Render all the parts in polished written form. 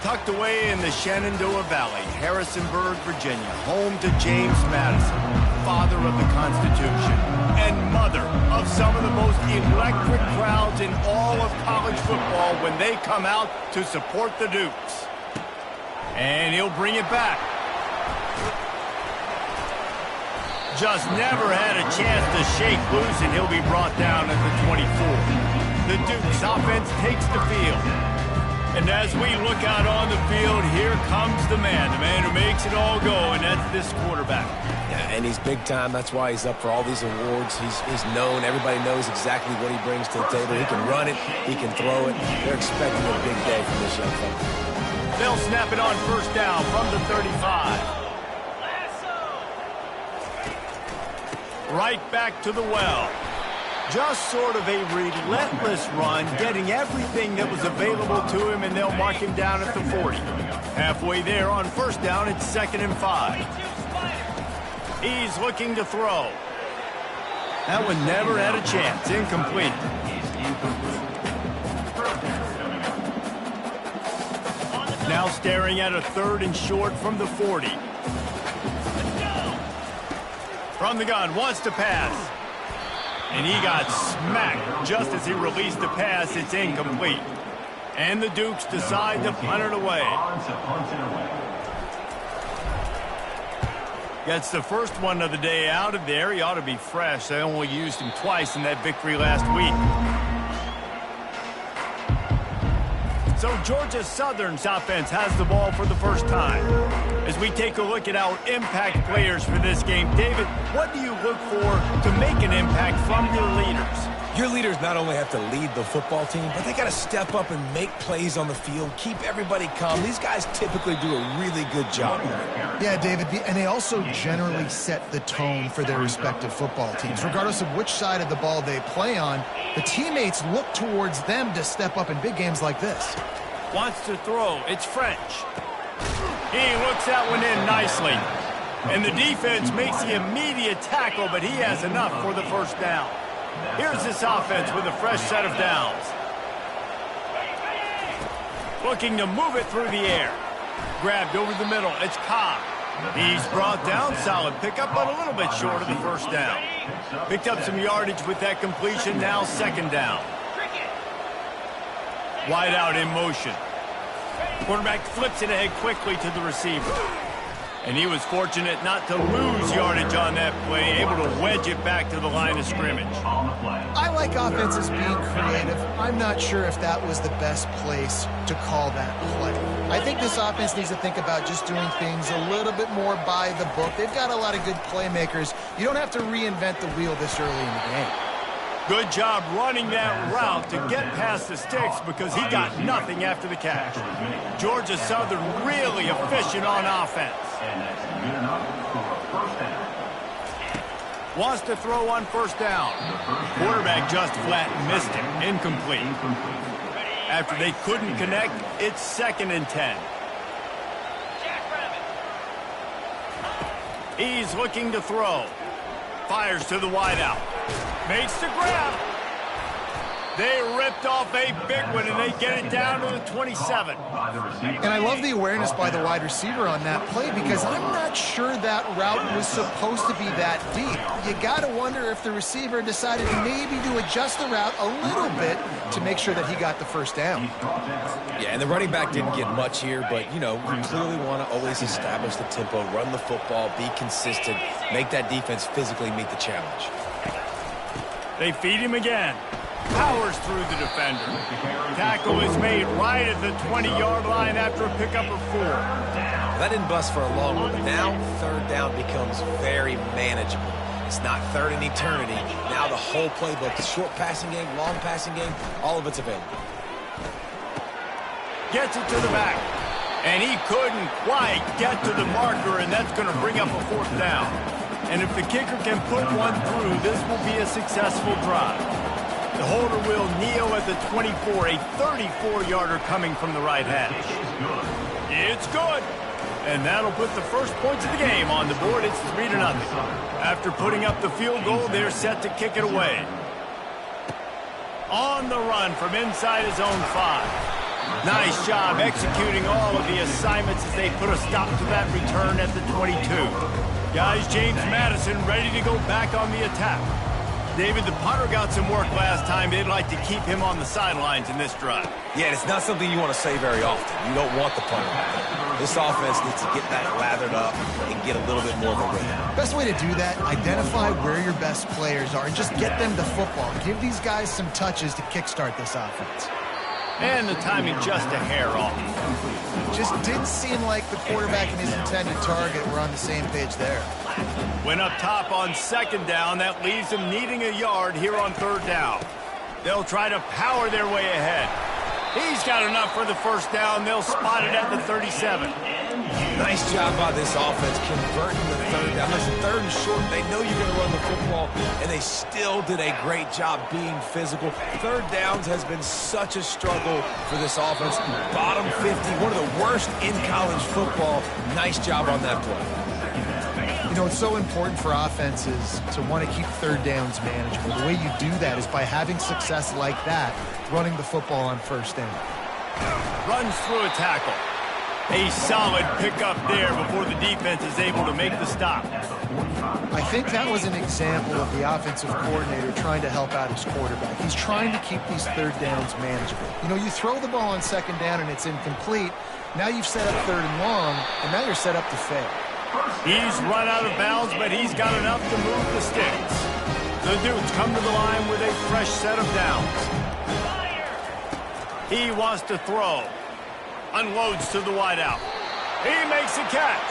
Tucked away in the Shenandoah Valley, Harrisonburg, Virginia, home to James Madison, father of the Constitution, and mother of some of the most electric crowds in all of college football when they come out to support the Dukes. And he'll bring it back. Just never had a chance to shake loose, and he'll be brought down at the 24. The Dukes offense takes the field. And as we look out on the field, here comes the man who makes it all go, and that's this quarterback. Yeah, and he's big time. That's why he's up for all these awards. He's known. Everybody knows exactly what he brings to the table. He can run it. He can throw it. They're expecting a big day from this young fella. They'll snap it on first down from the 35. Right back to the well. Just sort of a relentless run, getting everything that was available to him, and they'll mark him down at the 40. Halfway there on first down, it's 2nd and 5. He's looking to throw. That one never had a chance. Incomplete. Now staring at a 3rd and short from the 40. From the gun, wants to pass. And he got smacked just as he released the pass. It's incomplete. And the Dukes decide to punt it away. Gets the first one of the day out of there. He ought to be fresh. They only used him twice in that victory last week. So Georgia Southern's offense has the ball for the first time. As we take a look at our impact players for this game, David, what do you look for to make an impact from your leaders? Your leaders not only have to lead the football team, but they got to step up and make plays on the field, keep everybody calm. These guys typically do a really good job. Yeah, David, and they also generally set the tone for their respective football teams. Regardless of which side of the ball they play on, the teammates look towards them to step up in big games like this. Wants to throw. It's French. He looks that one in nicely. And the defense makes the immediate tackle, but he has enough for the first down. Here's this offense with a fresh set of downs. Looking to move it through the air. Grabbed over the middle. It's Cobb. He's brought down. Solid pickup, but a little bit short of the first down. Picked up some yardage with that completion. Now 2nd down. Wide out in motion. Quarterback flips it ahead quickly to the receiver. And he was fortunate not to lose yardage on that play, able to wedge it back to the line of scrimmage. I like offenses being creative. I'm not sure if that was the best place to call that play. I think this offense needs to think about just doing things a little bit more by the book. They've got a lot of good playmakers. You don't have to reinvent the wheel this early in the game. Good job running that route to get past the sticks because he got nothing after the catch. Georgia Southern really efficient on offense. Wants to throw on first down. Quarterback just flat missed him. Incomplete. After they couldn't connect, it's 2nd and 10. He's looking to throw. Fires to the wideout. Makes the grab. They ripped off a big one, and they get it down to the 27. And I love the awareness by the wide receiver on that play because I'm not sure that route was supposed to be that deep. You got to wonder if the receiver decided maybe to adjust the route a little bit to make sure that he got the first down. Yeah, and the running back didn't get much here, but, you know, you clearly want to always establish the tempo, run the football, be consistent, make that defense physically meet the challenge. They feed him again. Powers through the defender. Tackle is made right at the 20-yard line after a pickup of 4. That didn't bust for a long one, but now 3rd down becomes very manageable. It's not 3rd in eternity. Now the whole playbook, the short passing game, long passing game, all of it's available. Gets it to the back. And he couldn't quite get to the marker, and that's going to bring up a 4th down. And if the kicker can put one through, this will be a successful drive. The holder will kneel at the 24, a 34-yarder coming from the right hash. It's good. And that'll put the first points of the game on the board. It's 3-0. After putting up the field goal, they're set to kick it away. On the run from inside his own 5. Nice job executing all of the assignments as they put a stop to that return at the 22. Guys, James Madison ready to go back on the attack. David, the punter got some work last time. They'd like to keep him on the sidelines in this drive. Yeah, it's not something you want to say very often. You don't want the punter. This offense needs to get that lathered up and get a little bit more of a rhythm. Best way to do that, identify where your best players are and just get them the football. Give these guys some touches to kickstart this offense. And the timing just a hair off. Just didn't seem like the quarterback and his intended target were on the same page there. Went up top on second down. That leaves them needing a yard here on third down. They'll try to power their way ahead. He's got enough for the first down. They'll spot it at the 37. Nice job by this offense converting the third down. Listen, third and short, they know you're going to run the football, and they still did a great job being physical. Third downs has been such a struggle for this offense. Bottom 50, one of the worst in college football. Nice job on that play. You know, it's so important for offenses to want to keep third downs manageable. The way you do that is by having success like that, running the football on first down. Runs through a tackle. A solid pickup there before the defense is able to make the stop. I think that was an example of the offensive coordinator trying to help out his quarterback. He's trying to keep these third downs manageable. You know, you throw the ball on second down and it's incomplete. Now you've set up third and long, and now you're set up to fail. He's run out of bounds, but he's got enough to move the sticks. The Dukes come to the line with a fresh set of downs. He wants to throw. Unloads to the wideout. He makes a catch.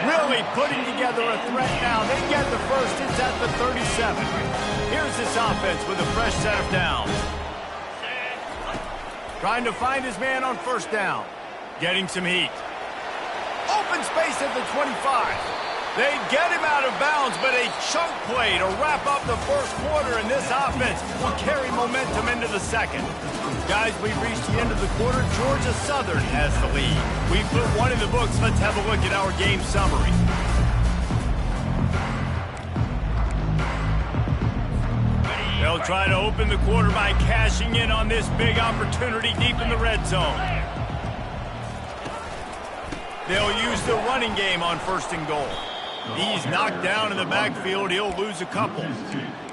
Really putting together a threat now. They get the first. It's at the 37. Here's this offense with a fresh set of downs. Trying to find his man on first down. Getting some heat. Open space at the 25. They get him out of bounds, but a chunk play to wrap up the first quarter, and this offense will carry momentum into the second. Guys, we've reached the end of the quarter. Georgia Southern has the lead. We put one in the books. Let's have a look at our game summary. They'll try to open the quarter by cashing in on this big opportunity deep in the red zone. They'll use the running game on first and goal. He's knocked down in the backfield. He'll lose a couple.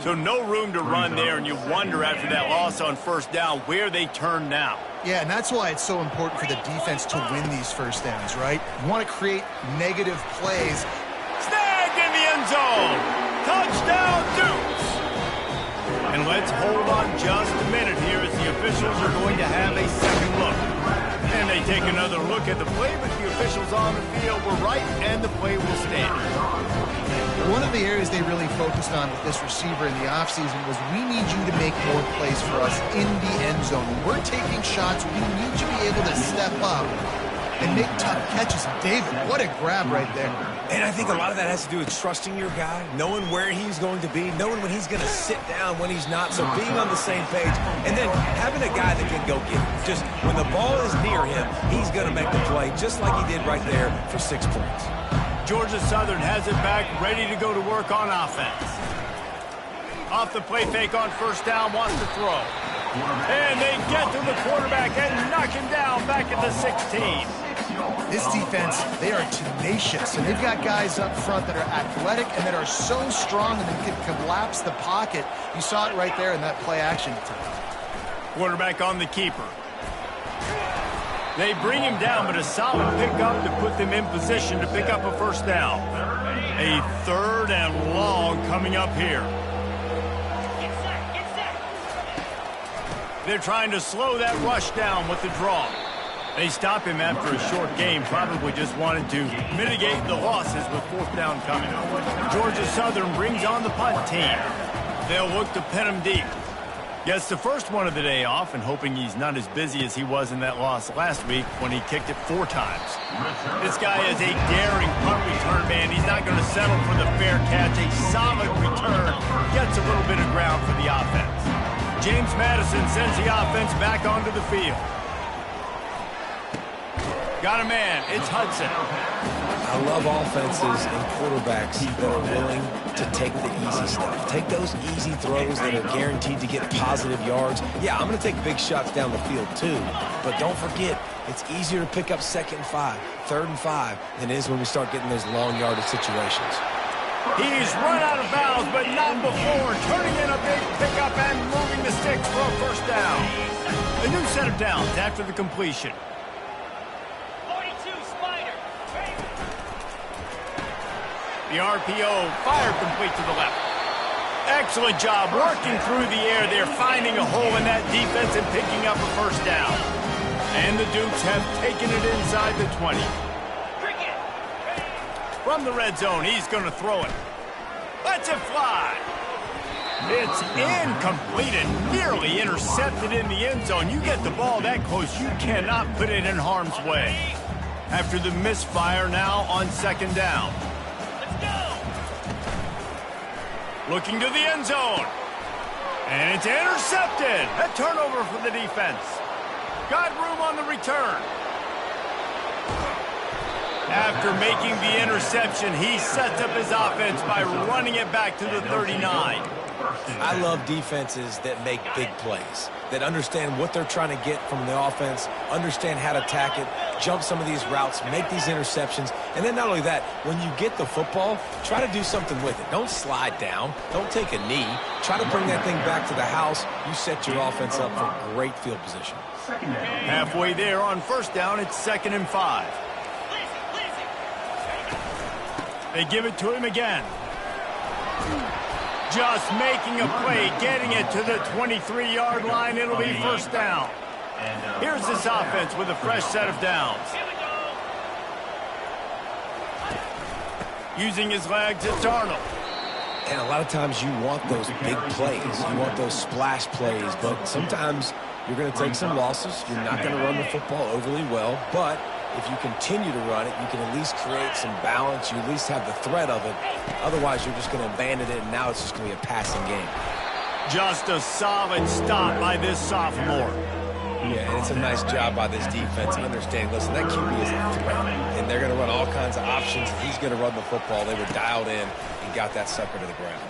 So no room to run there, and you wonder after that loss on first down where they turn now. Yeah, and that's why it's so important for the defense to win these first downs, right? You want to create negative plays. Snagged in the end zone. Touchdown, Dukes. And let's hold on just a minute here as the officials are going to have a second look. And they take another look at the play, but the officials on the field were right, and the play will stand. One of the areas they really focused on with this receiver in the offseason was we need you to make more plays for us in the end zone. When we're taking shots, we need you to be able to step up and make tough catches. And David, what a grab right there. And I think a lot of that has to do with trusting your guy, knowing where he's going to be, knowing when he's going to sit down, when he's not, so being on the same page, and then having a guy that can go get it. Just when the ball is near him, he's going to make the play, just like he did right there for 6 points. Georgia Southern has it back, ready to go to work on offense. Off the play fake on first down, wants to throw. And they get to the quarterback and knock him down back at the 16. This defense, they are tenacious, and they've got guys up front that are athletic and that are so strong and they can collapse the pocket. You saw it right there in that play action attempt. Quarterback on the keeper. They bring him down, but a solid pickup to put them in position to pick up a first down. A third and long coming up here. They're trying to slow that rush down with the draw. They stop him after a short game, probably just wanted to mitigate the losses with fourth down coming. Georgia Southern brings on the punt team. They'll look to pin him deep. Gets the first one of the day off and hoping he's not as busy as he was in that loss last week when he kicked it 4 times. This guy is a daring punt return man. He's not going to settle for the fair catch. A solid return gets a little bit of ground for the offense. James Madison sends the offense back onto the field. Got a man. It's Hudson. I love offenses and quarterbacks that are willing to take the easy stuff. Take those easy throws that are guaranteed to get positive yards. Yeah, I'm going to take big shots down the field too. But don't forget, it's easier to pick up 2nd and 5, 3rd and 5 than it is when we start getting those long yardage situations. He's run out of bounds, but not before. Turning in a big pickup and moving the sticks for a first down. A new set of downs after the completion. 42, Spider. The RPO fired complete to the left. Excellent job working through the air there, finding a hole in that defense and picking up a first down. And the Dukes have taken it inside the 20. From the red zone, he's going to throw it. Lets it fly. It's incomplete and nearly intercepted in the end zone. You get the ball that close, you cannot put it in harm's way. After the misfire, now on 2nd down. Looking to the end zone. And it's intercepted. A turnover for the defense. Got room on the return. After making the interception, he sets up his offense by running it back to the 39. I love defenses that make big plays, that understand what they're trying to get from the offense, understand how to attack it, jump some of these routes, make these interceptions, and then not only that, when you get the football, try to do something with it. Don't slide down. Don't take a knee. Try to bring that thing back to the house. You set your offense up for great field position. Halfway there on 1st down, it's 2nd and 5. They give it to him again. Just making a play, getting it to the 23-yard line. It'll be first down. Here's this offense with a fresh set of downs. Using his legs, it's Arnold. And a lot of times you want those big plays. You want those splash plays, but sometimes you're going to take some losses. You're not going to run the football overly well, but if you continue to run it, you can at least create some balance. You at least have the threat of it. Otherwise, you're just going to abandon it, and now it's just going to be a passing game. Just a solid stop by this sophomore. Yeah, and it's a nice job by this defense. Understand, listen, that QB is a threat, and they're going to run all kinds of options. He's going to run the football. They were dialed in and got that sucker to the ground.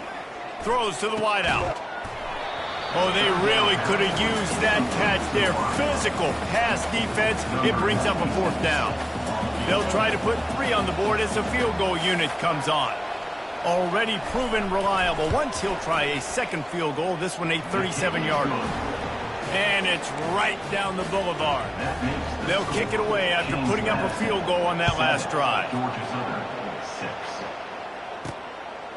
Throws to the wideout. Oh, they really could have used that catch there. Physical pass defense. It brings up a 4th down. They'll try to put 3 on the board as the field goal unit comes on. Already proven reliable. Once he'll try a 2nd field goal, this one a 37-yarder. And it's right down the boulevard. They'll kick it away after putting up a field goal on that last drive.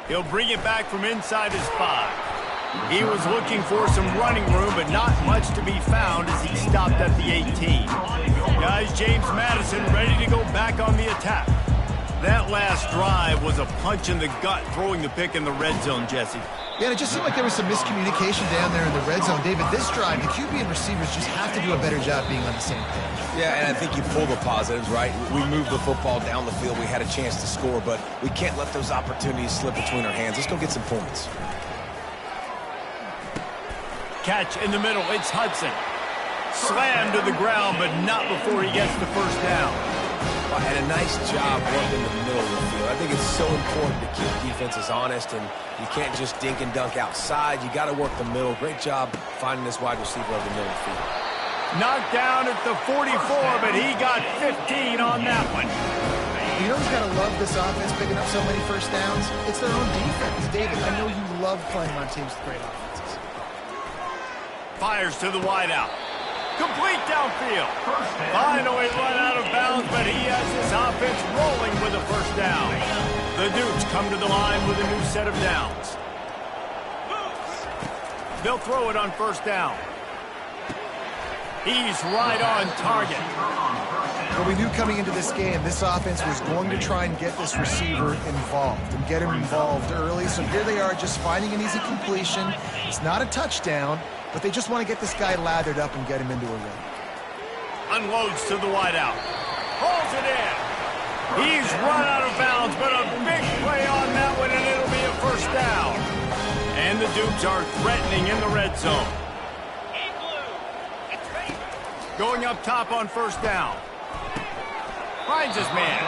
He'll bring it back from inside his 5. He was looking for some running room, but not much to be found as he stopped at the 18. Guys, James Madison ready to go back on the attack. That last drive was a punch in the gut, throwing the pick in the red zone, Jesse. Yeah, and it just seemed like there was some miscommunication down there in the red zone. David, this drive, the QB and receivers just have to do a better job being on the same page. Yeah, and I think you pull the positives, right? We moved the football down the field. We had a chance to score, but we can't let those opportunities slip between our hands. Let's go get some points. Catch in the middle, it's Hudson. Slammed to the ground, but not before he gets the first down. And a nice job working the middle of the field. I think it's so important to keep defenses honest, and you can't just dink and dunk outside. You got to work the middle. Great job finding this wide receiver over the middle of the field. Knocked down at the 44, but he got 15 on that one. You know who's got to love this offense picking up so many first downs? It's their own defense. David, I know you love playing on teams with great offenses. Fires to the wideout. Complete downfield. Finally run out of bounds, but he has his offense rolling with a first down. The Dukes come to the line with a new set of downs. They'll throw it on first down. He's right on target. Well, we knew coming into this game, this offense was going to try and get this receiver involved and get him involved early. So here they are just finding an easy completion. It's not a touchdown, but they just want to get this guy lathered up and get him into a rhythm. Unloads to the wideout. Hauls it in. He's run out of bounds, but a big play on that one, and it'll be a first down. And the Dukes are threatening in the red zone. Going up top on first down. Finds his man.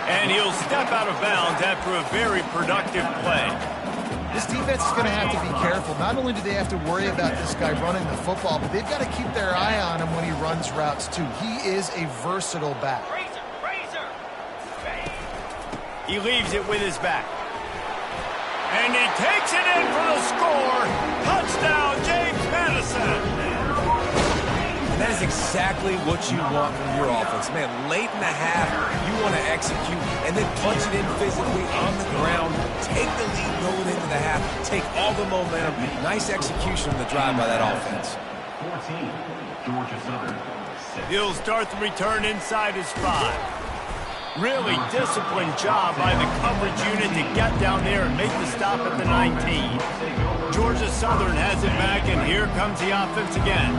And he'll step out of bounds after a very productive play. This defense is going to have to be careful. Not only do they have to worry about this guy running the football, but they've got to keep their eye on him when he runs routes too. He is a versatile back. He leaves it with his back. And he takes it in for the score. Touchdown, James Madison. And that is exactly what you want from your offense. Man, late in the half, you want to execute and then punch it in physically on the ground. Take the lead going into the half. Take all the momentum. Nice execution of the drive by that offense. 14, Georgia Southern. He'll start the return inside his 5. Really disciplined job by the coverage unit to get down there and make the stop at the 19. Georgia Southern has it back, and here comes the offense again.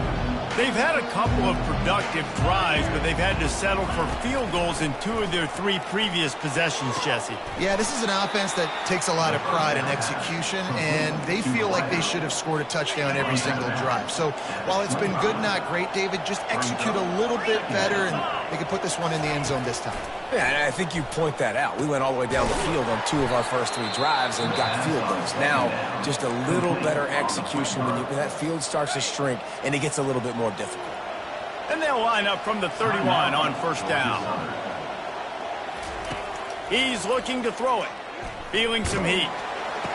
They've had a couple of productive drives, but they've had to settle for field goals in 2 of their 3 previous possessions, Jesse. Yeah, this is an offense that takes a lot of pride in execution, and they feel like they should have scored a touchdown every single drive. So while it's been good, not great, David, just execute a little bit better, and they can put this one in the end zone this time. Yeah, and I think you point that out. We went all the way down the field on 2 of our first 3 drives and got field goals. Now, just a little better execution when that field starts to shrink and it gets a little bit more difficult. And they'll line up from the 31 on first down. He's looking to throw it. Feeling some heat.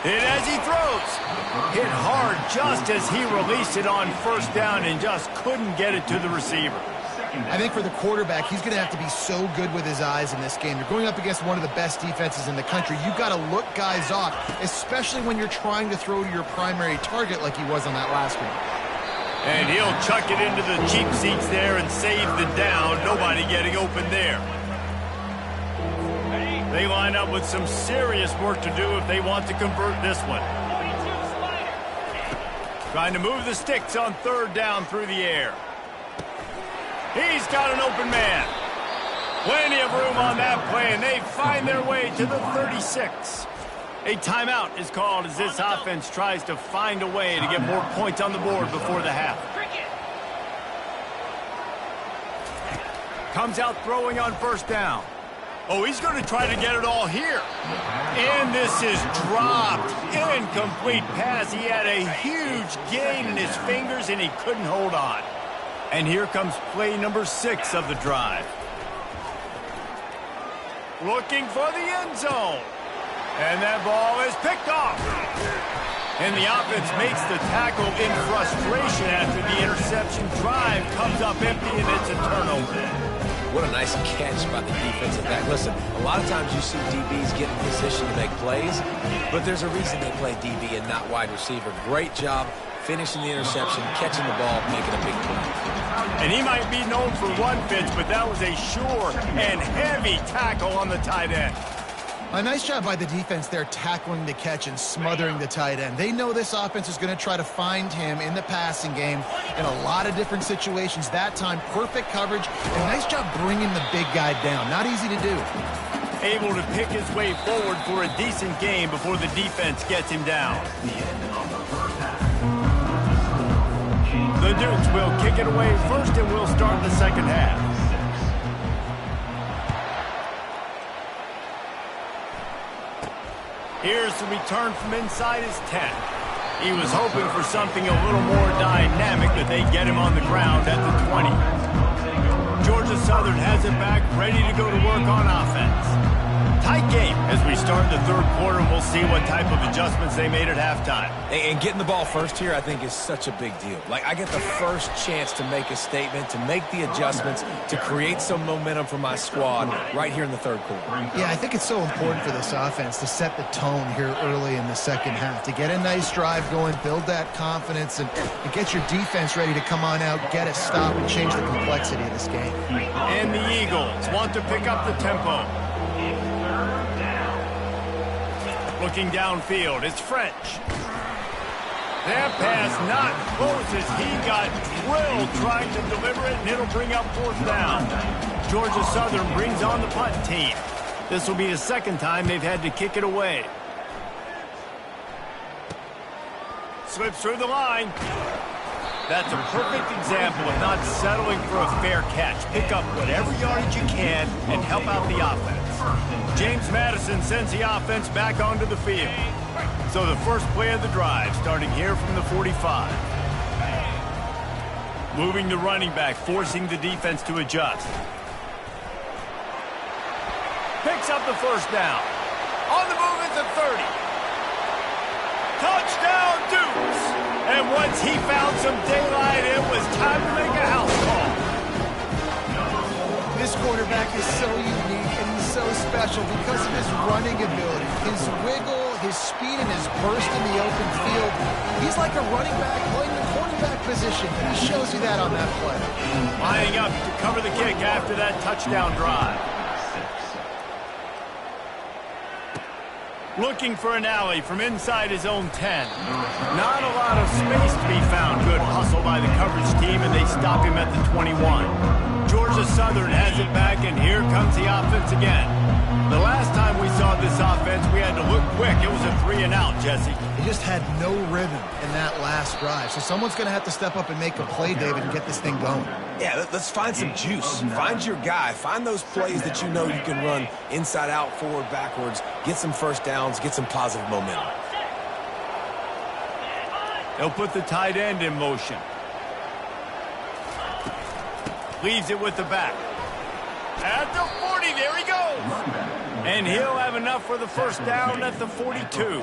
Hit as he throws. Hit hard just as he released it on first down and just couldn't get it to the receiver. I think for the quarterback, he's going to have to be so good with his eyes in this game. You're going up against one of the best defenses in the country. You've got to look guys off, especially when you're trying to throw to your primary target like he was on that last one. And he'll chuck it into the cheap seats there and save the down. Nobody getting open there. They line up with some serious work to do if they want to convert this one. Trying to move the sticks on third down through the air. He's got an open man. Plenty of room on that play, and they find their way to the 36. A timeout is called as this offense tries to find a way to get more points on the board before the half. Comes out throwing on first down. Oh, he's going to try to get it all here. And this is dropped. Incomplete pass. He had a huge gain in his fingers, and he couldn't hold on. And here comes play number 6 of the drive. Looking for the end zone. And that ball is picked off. And the offense makes the tackle in frustration after the interception. Drive comes up empty, and it's a turnover. What a nice catch by the defensive back. Listen, a lot of times you see DBs get in position to make plays, but there's a reason they play DB and not wide receiver. Great job finishing the interception, catching the ball, making a big play. And he might be known for one pitch, but that was a sure and heavy tackle on the tight end. A nice job by the defense there tackling the catch and smothering the tight end. They know this offense is going to try to find him in the passing game in a lot of different situations. That time, perfect coverage, and nice job bringing the big guy down. Not easy to do. Able to pick his way forward for a decent game before the defense gets him down. The Dukes will kick it away first, and we'll start the second half. Here's the return from inside his 10. He was hoping for something a little more dynamic, but they get him on the ground at the 20. Georgia Southern has it back, ready to go to work on offense. Tight game as we start the third quarter, and we'll see what type of adjustments they made at halftime. And getting the ball first here, I think, is such a big deal. Like, I get the first chance to make a statement, to make the adjustments, to create some momentum for my squad right here in the third quarter. Yeah, I think it's so important for this offense to set the tone here early in the second half, to get a nice drive going, build that confidence, and get your defense ready to come on out, get a stop, and change the complexity of this game. And the Eagles want to pick up the tempo. Looking downfield, it's French. That pass not close as he got drilled trying to deliver it, and it'll bring up fourth down. Georgia Southern brings on the punt team. This will be the second time they've had to kick it away. Slips through the line. That's a perfect example of not settling for a fair catch. Pick up whatever yardage you can and help out the offense. James Madison sends the offense back onto the field. So the first play of the drive, starting here from the 45. Moving the running back, forcing the defense to adjust. Picks up the first down. On the move at the 30. Touchdown, Dukes! And once he found some daylight, it was time to make a house call. This quarterback is so unique and he's so special because of his running ability, his wiggle, his speed, and his burst in the open field. He's like a running back playing the quarterback position. He shows you that on that play. Lining up to cover the kick after that touchdown drive. Looking for an alley from inside his own 10. Not a lot of space to be found. Good hustle by the coverage team, and they stop him at the 21. Georgia Southern has it back, and here comes the offense again. The last time we saw this offense, we had to look quick. It was a 3-and-out, Jesse. He just had no rhythm in that last drive. So someone's going to have to step up and make a play, David, and get this thing going. Yeah, let's find some juice. Find your guy. Find those plays that you know you can run inside out, forward, backwards. Get some first downs. Get some positive momentum. They'll put the tight end in motion. Leaves it with the back. At the 40, there he goes. And he'll have enough for the first down at the 42.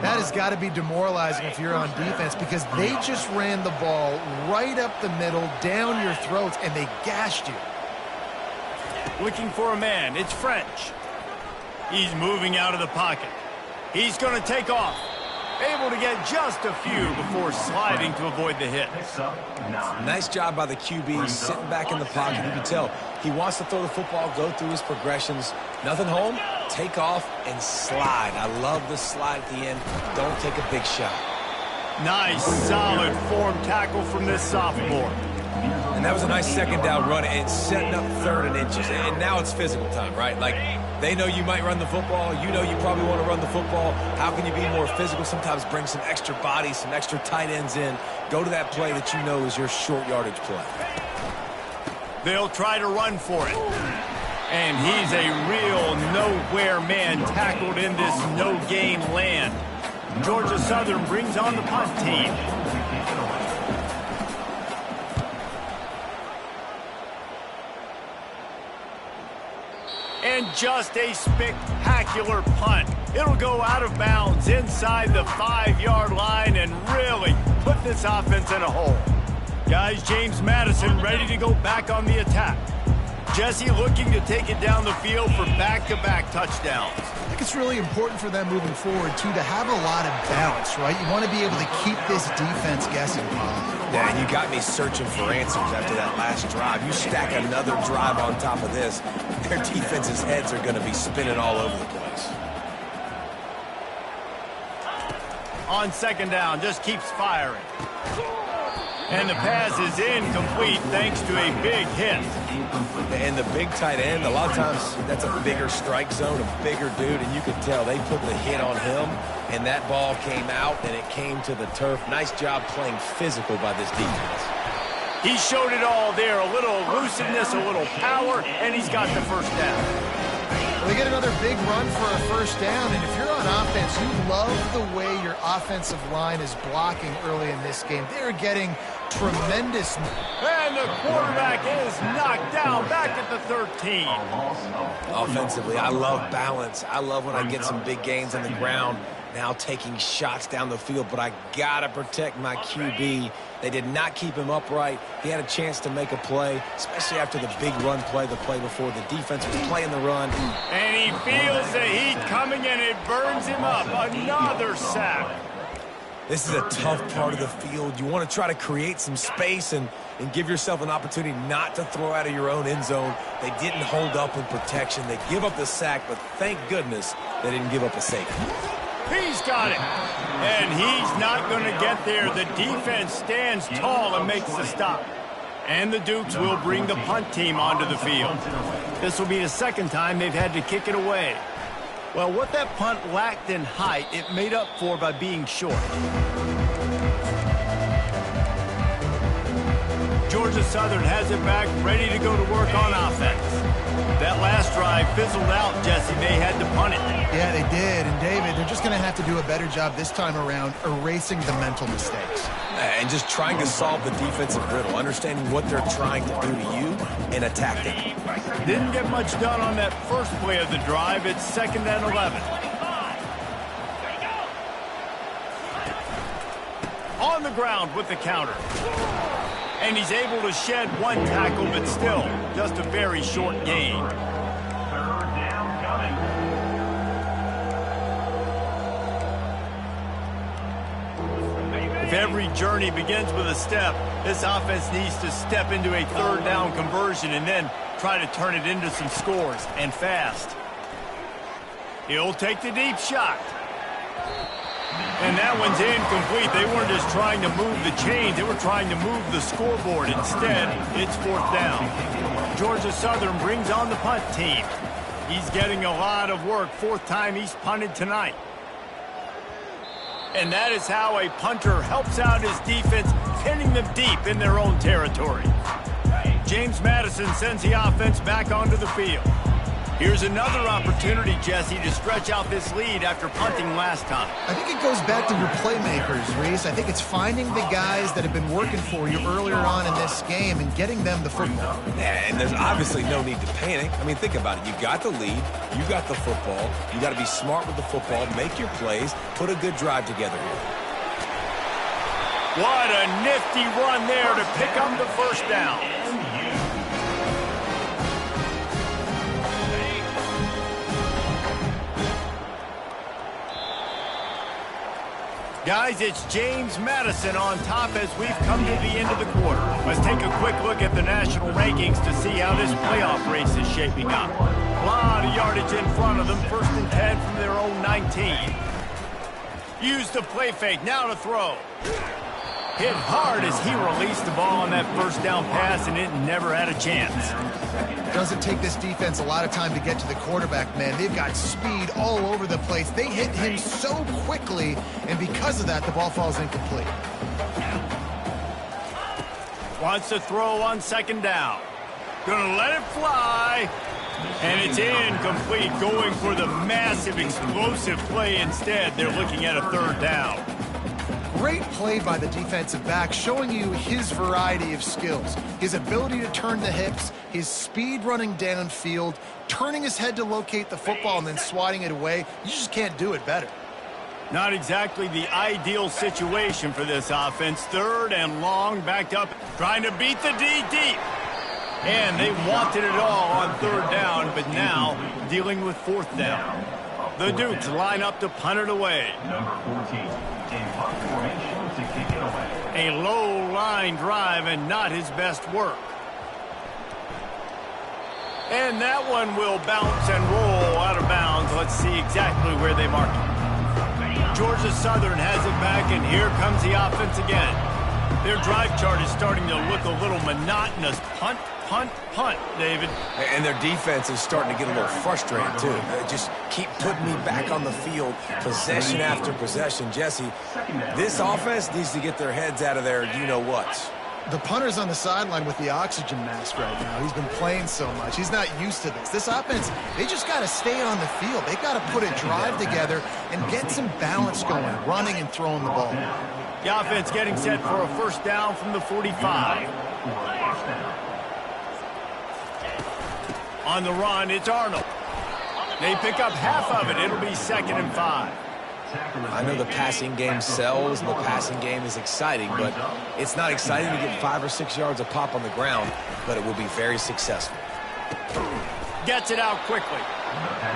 That has got to be demoralizing if you're on defense because they just ran the ball right up the middle, down your throats, and they gashed you. Looking for a man. It's French. He's moving out of the pocket. He's going to take off. Able to get just a few before sliding to avoid the hit. Nice job by the QB, sitting back in the pocket. You can tell he wants to throw the football, go through his progressions. Nothing home, take off, and slide. I love the slide at the end. Don't take a big shot. Nice, solid form tackle from this sophomore. And that was a nice second down run and setting up 3rd and inches. And now it's physical time, right? Like, they know you might run the football. You know you probably want to run the football. How can you be more physical? Sometimes bring some extra bodies, some extra tight ends in. Go to that play that you know is your short yardage play. They'll try to run for it. And he's a real nowhere man tackled in this no-gain land. Georgia Southern brings on the punt team. And just a spectacular punt. It'll go out of bounds inside the 5-yard line and really put this offense in a hole. Guys, James Madison ready to go back on the attack. Jesse looking to take it down the field for back-to-back touchdowns. I think it's really important for them moving forward, too, to have a lot of balance, right? You want to be able to keep this defense guessing. Yeah, and you got me searching for answers after that last drive. You stack another drive on top of this, their defense's heads are going to be spinning all over the place. On second down, just keeps firing. And the pass is incomplete thanks to a big hit. And the big tight end, a lot of times that's a bigger strike zone, a bigger dude, and you can tell they put the hit on him, and that ball came out, and it came to the turf. Nice job playing physical by this defense. He showed it all there, a little elusiveness, a little power, and he's got the first down. They get another big run for a first down, and if you're on offense, you love the way your offensive line is blocking early in this game. They're getting tremendous. And the quarterback is knocked down back at the 13. Offensively, I love balance. I love when I get some big gains on the ground, now taking shots down the field, but I got to protect my QB. They did not keep him upright. He had a chance to make a play, especially after the big run play, the play before. The defense was playing the run. And he feels the heat coming, and it burns him up. Another sack. This is a tough part of the field. You want to try to create some space and give yourself an opportunity not to throw out of your own end zone. They didn't hold up in protection. They give up the sack, but thank goodness they didn't give up a safety. He's got it. And he's not going to get there. The defense stands tall and makes the stop. And the Dukes will bring the punt team onto the field. This will be the second time they've had to kick it away. Well, what that punt lacked in height, it made up for by being short. Georgia Southern has it back, ready to go to work on offense. That last drive fizzled out, Jesse. They had to punt it. Yeah, they did. And, David, they're just going to have to do a better job this time around erasing the mental mistakes. And just trying to solve the defensive riddle, understanding what they're trying to do to you and attacking. Didn't get much done on that first play of the drive. It's 2nd and 11. On the ground with the counter. And he's able to shed one tackle, but still, just a very short gain. 3rd down coming. If every journey begins with a step, this offense needs to step into a 3rd down conversion and then try to turn it into some scores, and fast. He'll take the deep shot. And that one's incomplete. They weren't just trying to move the chains. They were trying to move the scoreboard. Instead, it's 4th down. Georgia Southern brings on the punt team. He's getting a lot of work. 4th time he's punted tonight. And that is how a punter helps out his defense, pinning them deep in their own territory. James Madison sends the offense back onto the field. Here's another opportunity, Jesse, to stretch out this lead after punting last time. I think it goes back to your playmakers, Reese. I think it's finding the guys that have been working for you earlier on in this game and getting them the football. And there's obviously no need to panic. I mean, think about it. You got the lead. You got the football. You got to be smart with the football, make your plays, put a good drive together here. What a nifty run there to pick up the 1st down. Guys, it's James Madison on top as we've come to the end of the quarter. Let's take a quick look at the national rankings to see how this playoff race is shaping up. A lot of yardage in front of them, 1st and 10 from their own 19. Use the play fake, now to throw. Hit hard as he released the ball on that 1st down pass, and it never had a chance. Doesn't take this defense a lot of time to get to the quarterback, man. They've got speed all over the place. They hit him so quickly, and because of that, the ball falls incomplete. Wants to throw on 2nd down. Gonna let it fly. And it's incomplete, going for the massive, explosive play instead. They're looking at a 3rd down. Great play by the defensive back, showing you his variety of skills. His ability to turn the hips, his speed running downfield, turning his head to locate the football and then swatting it away. You just can't do it better. Not exactly the ideal situation for this offense. 3rd and long, backed up, trying to beat the D deep. And they wanted it all on 3rd down, but now dealing with 4th down. The Dukes line up to punt it away. Number 14, in punt formation to kick it away. A low line drive and not his best work. And that one will bounce and roll out of bounds. Let's see exactly where they mark it. Georgia Southern has it back, and here comes the offense again. Their drive chart is starting to look a little monotonous. Punt, punt, punt, David. And their defense is starting to get a little frustrated, too. They just keep putting me back on the field, possession after possession. Jesse, this offense needs to get their heads out of there, you-know-what. The punter's on the sideline with the oxygen mask right now. He's been playing so much. He's not used to this. This offense, they just got to stay on the field. They got to put a drive together and get some balance going, running and throwing the ball. The offense getting set for a 1st down from the 45. On the run, it's Arnold. They pick up half of it. It'll be 2nd and 5. I know the passing game sells and the passing game is exciting, but it's not exciting to get 5 or 6 yards of pop on the ground, but it will be very successful. Gets it out quickly.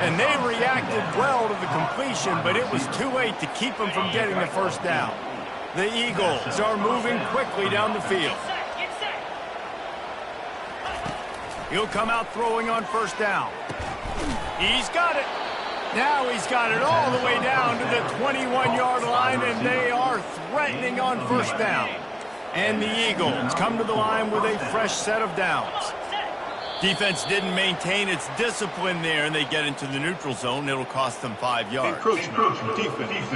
And they reacted well to the completion, but it was too late to keep them from getting the 1st down. The Eagles are moving quickly down the field. He'll come out throwing on 1st down. He's got it. Now he's got it all the way down to the 21-yard line, and they are threatening on 1st down. And the Eagles come to the line with a fresh set of downs. Defense didn't maintain its discipline there, and they get into the neutral zone. It'll cost them 5 yards. Encroachment defense.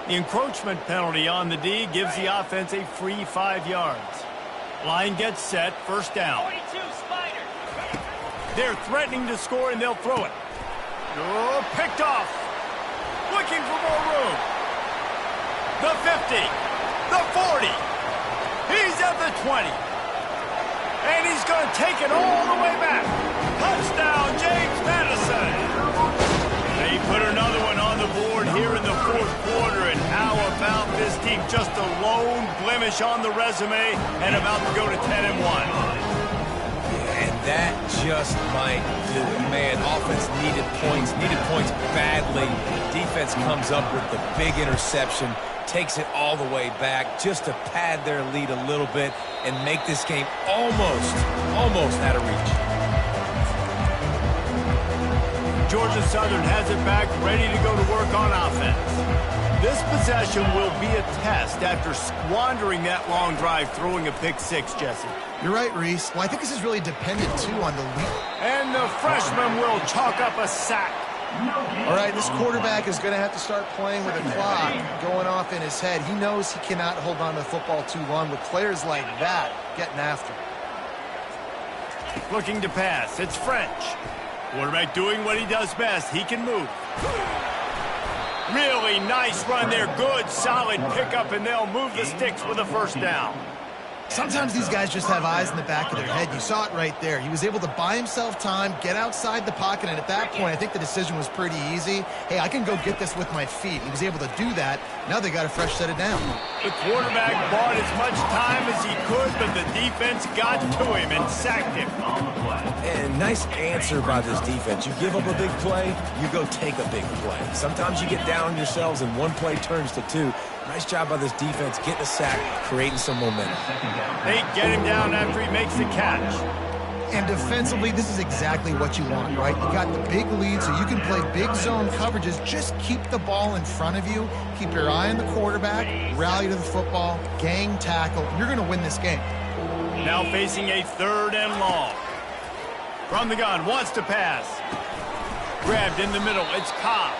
The encroachment penalty on the D gives the offense a free 5 yards. Line gets set, first down. 42, Spider. They're threatening to score, and they'll throw it. Oh, picked off. Looking for more room. The 50. The 40. He's at the 20. And he's going to take it all the way back. Touchdown, James Madison. They put another one on the board here in the fourth quarter. And how about this team? Just a lone blemish on the resume and about to go to 10-1. And that just might do it. Man, offense needed points badly. Defense comes up with the big interception, takes it all the way back just to pad their lead a little bit and make this game almost out of reach. Georgia Southern has it back, ready to go to work on offense. This possession will be a test after squandering that long drive, throwing a pick six, Jesse. You're right, Reese. Well, I think this is really dependent, too, on the lead. And the freshman will chalk up a sack. All right, this quarterback is going to have to start playing with a clock going off in his head. He knows he cannot hold on to the football too long with players like that getting after him. Looking to pass. It's French. Quarterback doing what he does best. He can move. Really nice run there. Good, solid pickup, and they'll move the sticks with a first down. Sometimes these guys just have eyes in the back of their head. You saw it right there. He was able to buy himself time, get outside the pocket, and at that point, I think the decision was pretty easy. Hey, I can go get this with my feet. He was able to do that. Now they got a fresh set of down. The quarterback bought as much time as he could, but the defense got to him and sacked him. And nice answer by this defense. You give up a big play, you go take a big play. Sometimes you get down on yourselves and one play turns to two. Nice job by this defense getting a sack, creating some momentum. They get him down after he makes the catch. And defensively, this is exactly what you want, right? You got the big lead, so you can play big zone coverages. Just keep the ball in front of you. Keep your eye on the quarterback. Rally to the football. Gang tackle. You're going to win this game. Now facing a 3rd and long. From the gun, wants to pass. Grabbed in the middle. It's Cobb.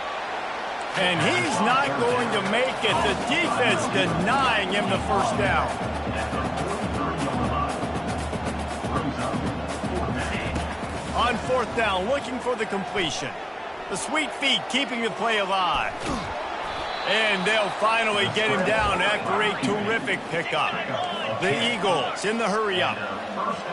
And he's not going to make it. The defense denying him the first down. On 4th down, looking for the completion. The sweet feet keeping the play alive. And they'll finally get him down after a terrific pickup. The Eagles in the hurry-up.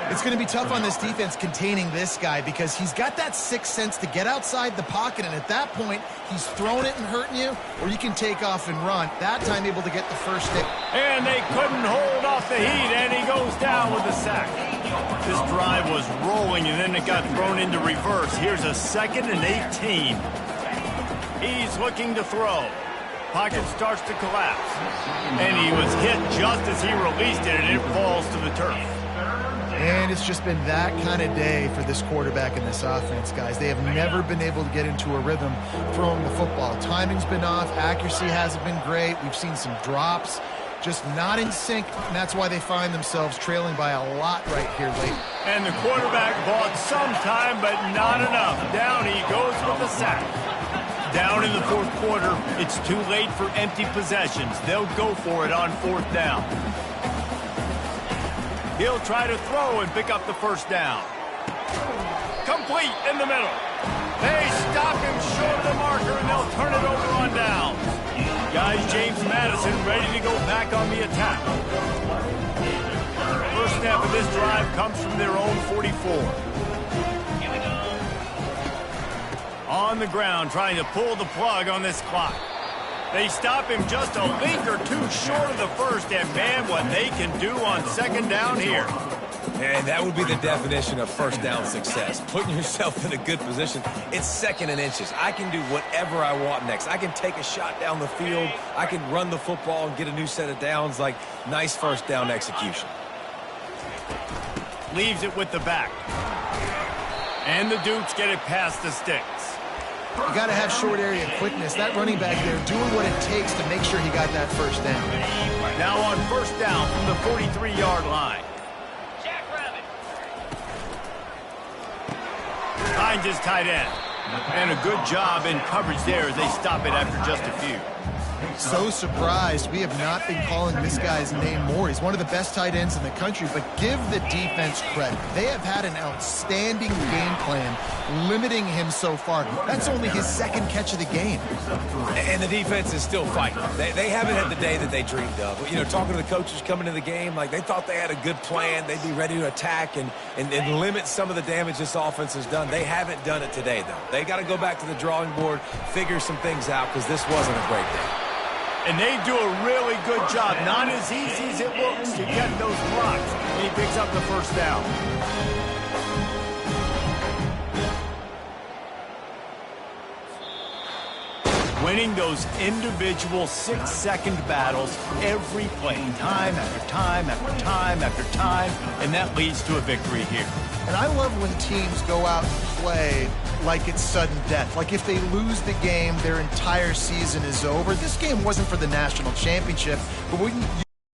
It's going to be tough on this defense containing this guy because he's got that sixth sense to get outside the pocket, and at that point, he's throwing it and hurting you, or you can take off and run. That time able to get the first hit. And they couldn't hold off the heat, and he goes down with a sack. This drive was rolling, and then it got thrown into reverse. Here's a 2nd and 18. He's looking to throw. Pocket starts to collapse. And he was hit just as he released it, and it falls to the turf. And it's just been that kind of day for this quarterback and this offense, guys. They have never been able to get into a rhythm throwing the football. Timing's been off. Accuracy hasn't been great. We've seen some drops. Just not in sync, and that's why they find themselves trailing by a lot right here late. And the quarterback bought some time, but not enough. Down he goes with the sack. Down in the 4th quarter, it's too late for empty possessions. They'll go for it on 4th down. He'll try to throw and pick up the first down. Complete in the middle. They stop him short of the marker, and they'll turn it over on downs. Guys, James Madison ready to go back on the attack. First snap of this drive comes from their own 44. On the ground, trying to pull the plug on this clock. They stop him just a link or two short of the first, and man, what they can do on 2nd down here. And that would be the definition of first down success. Putting yourself in a good position. It's 2nd and inches. I can do whatever I want next. I can take a shot down the field. I can run the football and get a new set of downs. Like, nice first down execution. Leaves it with the back. And the Dukes get it past the sticks. You got to have short area quickness. That running back there doing what it takes to make sure he got that first down. Now on 1st down from the 43-yard line. Finds his tight end. And a good job in coverage there as they stop it after just a few. So surprised we have not been calling this guy's name more. He's one of the best tight ends in the country, but give the defense credit. They have had an outstanding game plan limiting him so far. That's only his second catch of the game. And the defense is still fighting. They haven't had the day that they dreamed of. You know, talking to the coaches coming into the game, like they thought they had a good plan. They'd be ready to attack and limit some of the damage this offense has done. They haven't done it today, though. They got to go back to the drawing board, figure some things out, because this wasn't a great day. And they do a really good job. Not as easy as it looks to get those blocks. And he picks up the first down. Winning those individual 6-second battles every play, time after time after time after time, and that leads to a victory here. And I love when teams go out and play like it's sudden death. Like if they lose the game, their entire season is over. This game wasn't for the national championship, but when